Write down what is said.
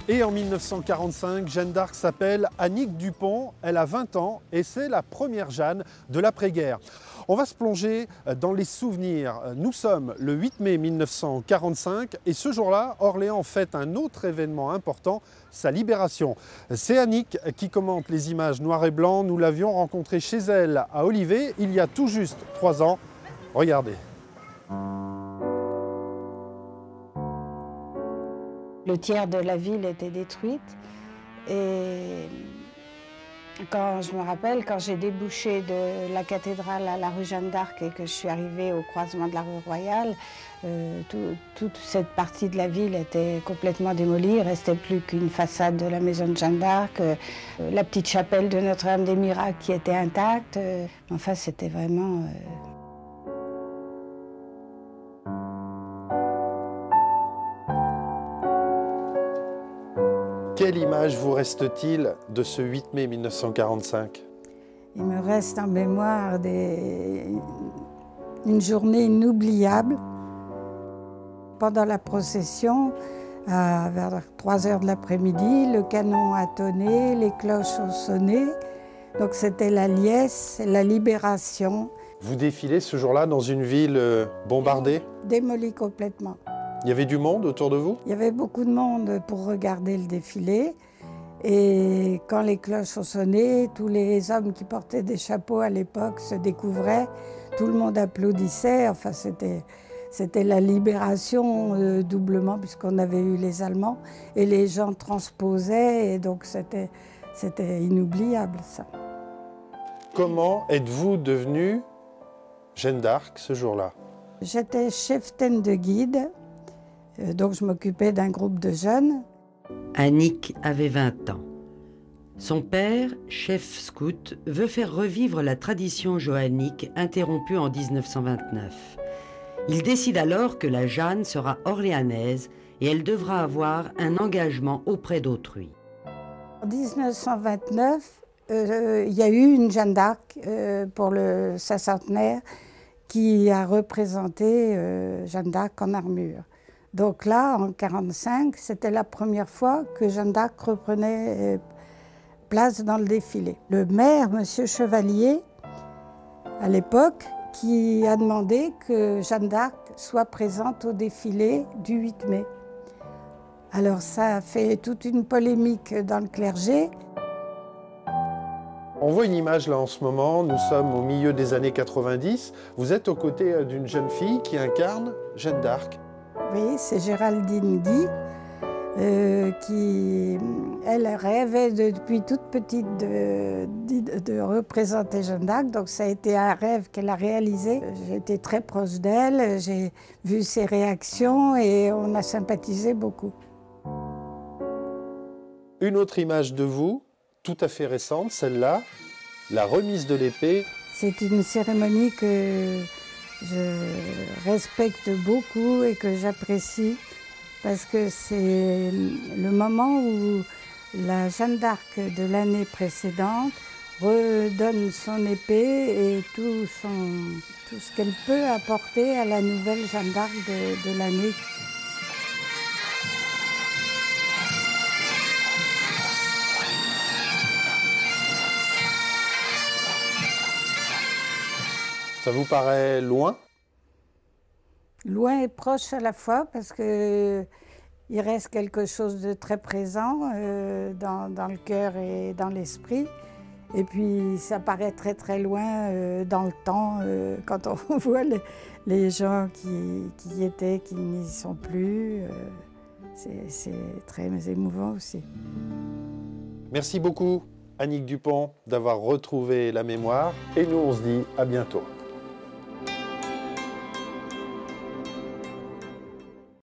Et en 1945, Jeanne d'Arc s'appelle Annick Dupont, elle a 20 ans et c'est la première Jeanne de l'après-guerre. On va se plonger dans les souvenirs. Nous sommes le 8 mai 1945 et ce jour-là, Orléans fête un autre événement important, sa libération. C'est Annick qui commente les images noir et blanc. Nous l'avions rencontrée chez elle à Olivet il y a tout juste 3 ans. Regardez. Le tiers de la ville était détruite et quand je me rappelle, quand j'ai débouché de la cathédrale à la rue Jeanne d'Arc et que je suis arrivée au croisement de la rue Royale, toute cette partie de la ville était complètement démolie. Il ne restait plus qu'une façade de la maison de Jeanne d'Arc, la petite chapelle de Notre-Dame des Miracles qui était intacte. Enfin, c'était vraiment... Quelle image vous reste-t-il de ce 8 mai 1945? Il me reste en mémoire une journée inoubliable. Pendant la procession, vers 3 heures de l'après-midi, le canon a tonné, les cloches ont sonné. Donc c'était la liesse, la libération. Vous défilez ce jour-là dans une ville bombardée? Démolie complètement. Il y avait du monde autour de vous? Il y avait beaucoup de monde pour regarder le défilé. Et quand les cloches ont sonné, tous les hommes qui portaient des chapeaux à l'époque se découvraient. Tout le monde applaudissait. Enfin, c'était la libération doublement, puisqu'on avait eu les Allemands. Et les gens transposaient. Et donc, c'était inoubliable, ça. Comment êtes-vous devenue Jeanne d'Arc ce jour-là? J'étais cheftaine de guide. Donc je m'occupais d'un groupe de jeunes. Annick avait 20 ans. Son père, chef scout, veut faire revivre la tradition johannique interrompue en 1929. Il décide alors que la Jeanne sera orléanaise et elle devra avoir un engagement auprès d'autrui. En 1929, il y a eu une Jeanne d'Arc pour sa centenaire qui a représenté Jeanne d'Arc en armure. Donc là, en 1945, c'était la première fois que Jeanne d'Arc reprenait place dans le défilé. Le maire, M. Chevalier, à l'époque, qui a demandé que Jeanne d'Arc soit présente au défilé du 8 mai. Alors ça a fait toute une polémique dans le clergé. On voit une image là en ce moment, nous sommes au milieu des années 90. Vous êtes aux côtés d'une jeune fille qui incarne Jeanne d'Arc. Oui, c'est Géraldine Guy, qui, elle rêvait depuis toute petite de représenter Jeanne d'Arc, donc ça a été un rêve qu'elle a réalisé. J'ai été très proche d'elle, j'ai vu ses réactions et on a sympathisé beaucoup. Une autre image de vous, tout à fait récente, celle-là, la remise de l'épée. C'est une cérémonie que je respecte beaucoup et que j'apprécie parce que c'est le moment où la Jeanne d'Arc de l'année précédente redonne son épée et tout ce qu'elle peut apporter à la nouvelle Jeanne d'Arc de l'année. Ça vous paraît loin? Loin et proche à la fois, parce qu'il reste quelque chose de très présent dans le cœur et dans l'esprit. Et puis ça paraît très très loin dans le temps, quand on voit les gens qui y étaient, qui n'y sont plus. C'est très émouvant aussi. Merci beaucoup, Annick Dupont, d'avoir retrouvé la mémoire. Et nous, on se dit à bientôt.